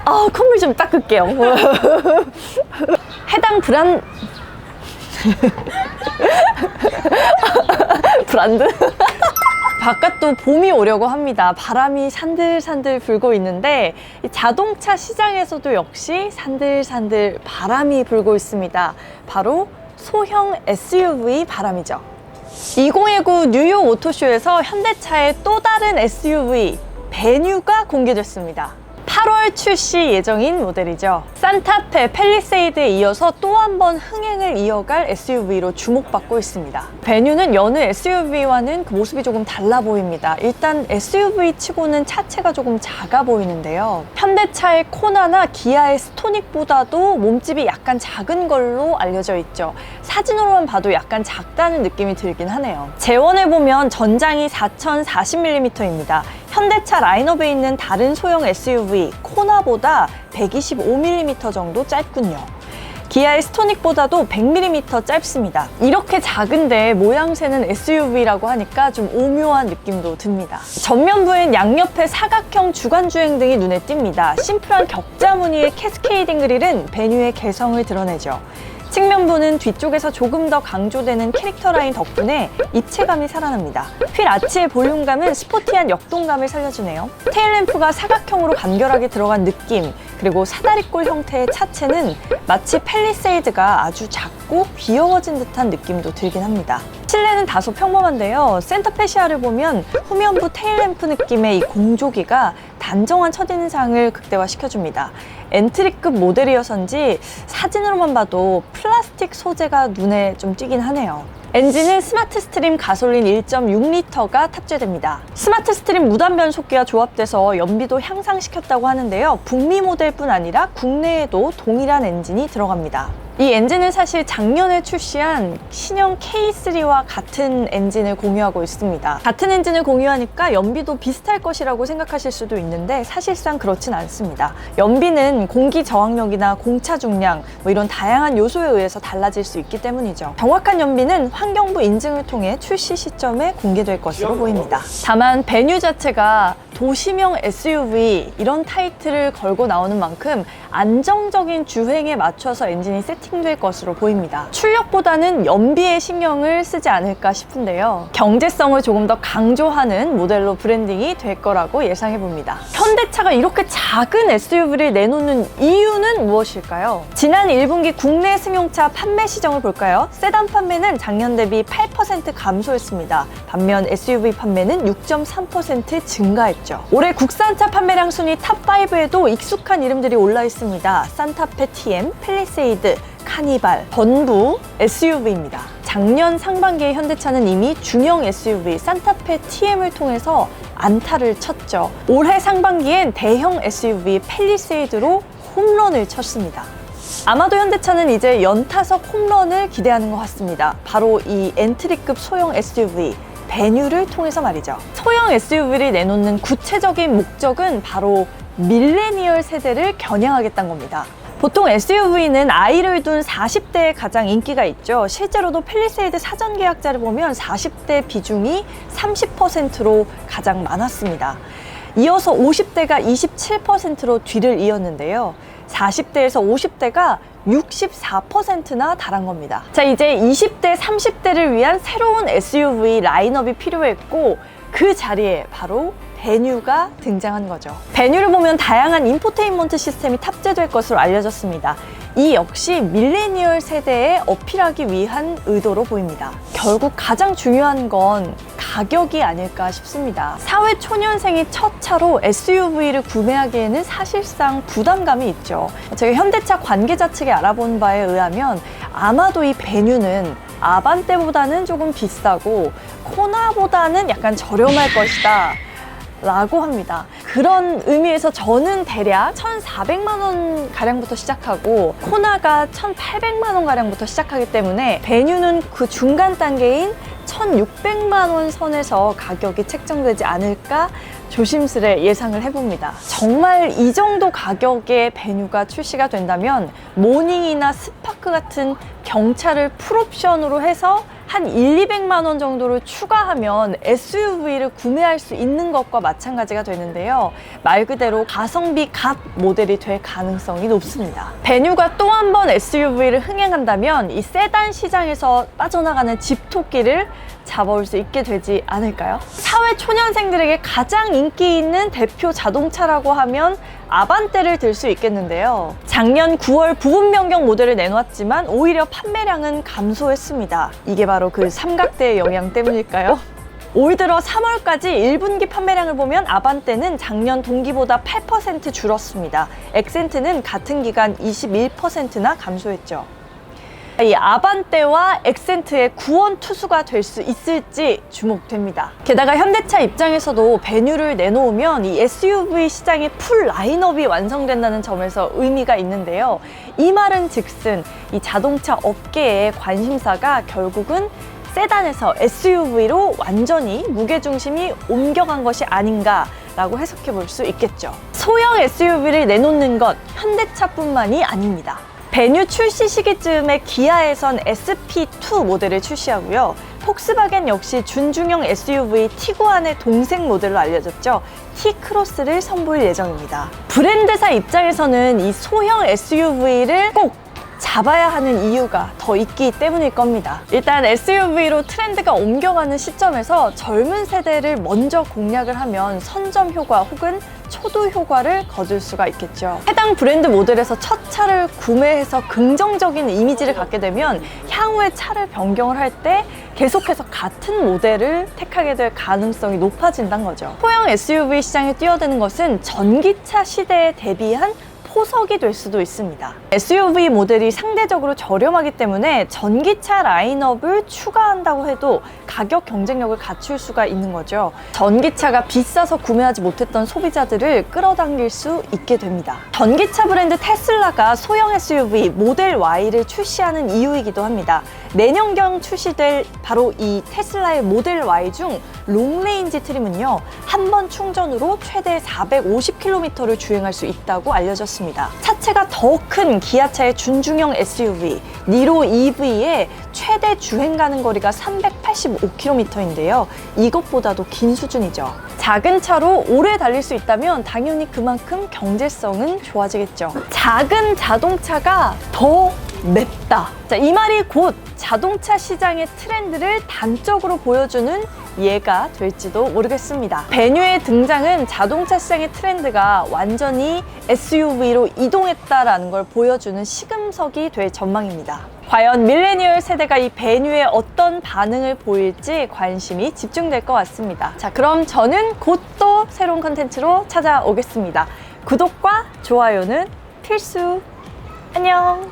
콧물 좀 닦을게요. 해당 브랜드? 바깥도 봄이 오려고 합니다. 바람이 산들산들 불고 있는데 이 자동차 시장에서도 역시 산들산들 바람이 불고 있습니다. 바로 소형 SUV 바람이죠. 2019 뉴욕 오토쇼에서 현대차의 또 다른 SUV 베뉴가 공개됐습니다. 8월 출시 예정인 모델이죠. 산타페, 팰리세이드에 이어서 또 한 번 흥행을 이어갈 SUV로 주목받고 있습니다. 베뉴는 여느 SUV와는 그 모습이 조금 달라 보입니다. 일단 SUV 치고는 차체가 조금 작아 보이는데요. 현대차의 코나나 기아의 스토닉보다도 몸집이 약간 작은 걸로 알려져 있죠. 사진으로만 봐도 약간 작다는 느낌이 들긴 하네요. 재원을 보면 전장이 4040mm입니다. 현대차 라인업에 있는 다른 소형 SUV 코나보다 125mm 정도 짧군요. 기아의 스토닉보다도 100mm 짧습니다. 이렇게 작은데 모양새는 SUV라고 하니까 좀 오묘한 느낌도 듭니다. 전면부엔 양옆에 사각형 주간주행 등이 눈에 띕니다. 심플한 격자 무늬의 캐스케이딩 그릴은 베뉴의 개성을 드러내죠. 측면부는 뒤쪽에서 조금 더 강조되는 캐릭터 라인 덕분에 입체감이 살아납니다. 휠 아치의 볼륨감은 스포티한 역동감을 살려주네요. 테일램프가 사각형으로 간결하게 들어간 느낌, 그리고 사다리꼴 형태의 차체는 마치 팰리세이드가 아주 작고 귀여워진 듯한 느낌도 들긴 합니다. 실내는 다소 평범한데요. 센터 패시아를 보면 후면부 테일램프 느낌의 이 공조기가 단정한 첫인상을 극대화시켜줍니다. 엔트리급 모델이어서인지 사진으로만 봐도 플라스틱 소재가 눈에 좀 띄긴 하네요. 엔진은 스마트 스트림 가솔린 1.6L가 탑재됩니다. 스마트 스트림 무단 변속기와 조합돼서 연비도 향상시켰다고 하는데요. 북미 모델뿐 아니라 국내에도 동일한 엔진이 들어갑니다. 이 엔진은 사실 작년에 출시한 신형 K3와 같은 엔진을 공유하고 있습니다. 같은 엔진을 공유하니까 연비도 비슷할 것이라고 생각하실 수도 있는데 사실상 그렇진 않습니다. 연비는 공기 저항력이나 공차 중량 이런 다양한 요소에 의해서 달라질 수 있기 때문이죠. 정확한 연비는 환경부 인증을 통해 출시 시점에 공개될 것으로 보입니다. 다만 베뉴 자체가 도시명 SUV 이런 타이틀을 걸고 나오는 만큼 안정적인 주행에 맞춰서 엔진이 세팅될 것으로 보입니다. 출력보다는 연비에 신경을 쓰지 않을까 싶은데요. 경제성을 조금 더 강조하는 모델로 브랜딩이 될 거라고 예상해 봅니다. 현대차가 이렇게 작은 SUV를 내놓는 이유는 무엇일까요? 지난 1분기 국내 승용차 판매 시정을 볼까요? 세단 판매는 작년 대비 8% 감소했습니다. 반면 SUV 판매는 6.3% 증가했죠. 올해 국산차 판매량 순위 탑5에도 익숙한 이름들이 올라 있습니다. 산타페 TM, 팰리세이드, 카니발, 전부 SUV입니다. 작년 상반기에 현대차는 이미 중형 SUV 산타페 TM을 통해서 안타를 쳤죠. 올해 상반기엔 대형 SUV 팰리세이드로 홈런을 쳤습니다. 아마도 현대차는 이제 연타석 홈런을 기대하는 것 같습니다. 바로 이 엔트리급 소형 SUV 베뉴를 통해서 말이죠. 소형 SUV를 내놓는 구체적인 목적은 바로 밀레니얼 세대를 겨냥하겠다는 겁니다. 보통 SUV는 아이를 둔 40대에 가장 인기가 있죠. 실제로도 팰리세이드 사전 계약자를 보면 40대 비중이 30%로 가장 많았습니다. 이어서 50대가 27%로 뒤를 이었는데요. 40대에서 50대가 64%나 달한 겁니다. 자, 이제 20대, 30대를 위한 새로운 SUV 라인업이 필요했고 그 자리에 바로 베뉴가 등장한 거죠. 베뉴를 보면 다양한 인포테인먼트 시스템이 탑재될 것으로 알려졌습니다. 이 역시 밀레니얼 세대에 어필하기 위한 의도로 보입니다. 결국 가장 중요한 건 가격이 아닐까 싶습니다. 사회 초년생이 첫 차로 SUV를 구매하기에는 사실상 부담감이 있죠. 제가 현대차 관계자 측에 알아본 바에 의하면 아마도 이 베뉴는 아반떼보다는 조금 비싸고 코나보다는 약간 저렴할 것이다 라고 합니다. 그런 의미에서 저는 대략 1,400만 원 가량부터 시작하고 코나가 1,800만 원 가량부터 시작하기 때문에 베뉴는 그 중간 단계인 1,600만 원 선에서 가격이 책정되지 않을까 조심스레 예상을 해봅니다. 정말 이 정도 가격의 베뉴가 출시가 된다면 모닝이나 스파크 같은 경차를 풀옵션으로 해서 한 200만 원 정도를 추가하면 SUV를 구매할 수 있는 것과 마찬가지가 되는데요. 말 그대로 가성비 갑 모델이 될 가능성이 높습니다. 베뉴가 또 한 번 SUV를 흥행한다면 이 세단 시장에서 빠져나가는 집토끼를 잡아올 수 있게 되지 않을까요? 사회 초년생들에게 가장 인기 있는 대표 자동차라고 하면 아반떼를 들 수 있겠는데요. 작년 9월 부분 변경 모델을 내놓았지만 오히려 판매량은 감소했습니다. 이게 바로 그 삼각대의 영향 때문일까요? 올 들어 3월까지 1분기 판매량을 보면 아반떼는 작년 동기보다 8% 줄었습니다. 엑센트는 같은 기간 21%나 감소했죠. 이 아반떼와 엑센트의 구원 투수가 될 수 있을지 주목됩니다. 게다가 현대차 입장에서도 베뉴를 내놓으면 이 SUV 시장의 풀 라인업이 완성된다는 점에서 의미가 있는데요. 이 말은 즉슨 이 자동차 업계의 관심사가 결국은 세단에서 SUV로 완전히 무게중심이 옮겨간 것이 아닌가라고 해석해 볼 수 있겠죠. 소형 SUV를 내놓는 것 현대차뿐만이 아닙니다. 베뉴 출시 시기쯤에 기아에선 SP2 모델을 출시하고요. 폭스바겐 역시 준중형 SUV 티구안의 동생 모델로 알려졌죠. T크로스를 선보일 예정입니다. 브랜드사 입장에서는 이 소형 SUV를 꼭 잡아야 하는 이유가 더 있기 때문일 겁니다. 일단 SUV로 트렌드가 옮겨가는 시점에서 젊은 세대를 먼저 공략을 하면 선점 효과 혹은 초도 효과를 거둘 수가 있겠죠. 해당 브랜드 모델에서 첫 차를 구매해서 긍정적인 이미지를 갖게 되면 향후에 차를 변경을 할 때 계속해서 같은 모델을 택하게 될 가능성이 높아진다는 거죠. 소형 SUV 시장에 뛰어드는 것은 전기차 시대에 대비한 포석이 될 수도 있습니다. SUV 모델이 상대적으로 저렴하기 때문에 전기차 라인업을 추가한다고 해도 가격 경쟁력을 갖출 수가 있는 거죠. 전기차가 비싸서 구매하지 못했던 소비자들을 끌어당길 수 있게 됩니다. 전기차 브랜드 테슬라가 소형 SUV 모델 Y를 출시하는 이유이기도 합니다. 내년경 출시될 바로 이 테슬라의 모델 Y 중 롱레인지 트림은요, 한 번 충전으로 최대 450km를 주행할 수 있다고 알려졌습니다. 차체가 더 큰 기아차의 준중형 SUV 니로 EV의 최대 주행 가는 거리가 385km인데요. 이것보다도 긴 수준이죠. 작은 차로 오래 달릴 수 있다면 당연히 그만큼 경제성은 좋아지겠죠. 작은 자동차가 더 맵다. 자, 이 말이 곧 자동차 시장의 트렌드를 단적으로 보여주는 예가 될지도 모르겠습니다. 베뉴의 등장은 자동차 시장의 트렌드가 완전히 SUV로 이동했다라는 걸 보여주는 시금석이 될 전망입니다. 과연 밀레니얼 세대가 이 베뉴에 어떤 반응을 보일지 관심이 집중될 것 같습니다. 자, 그럼 저는 곧 또 새로운 컨텐츠로 찾아오겠습니다. 구독과 좋아요는 필수. 안녕.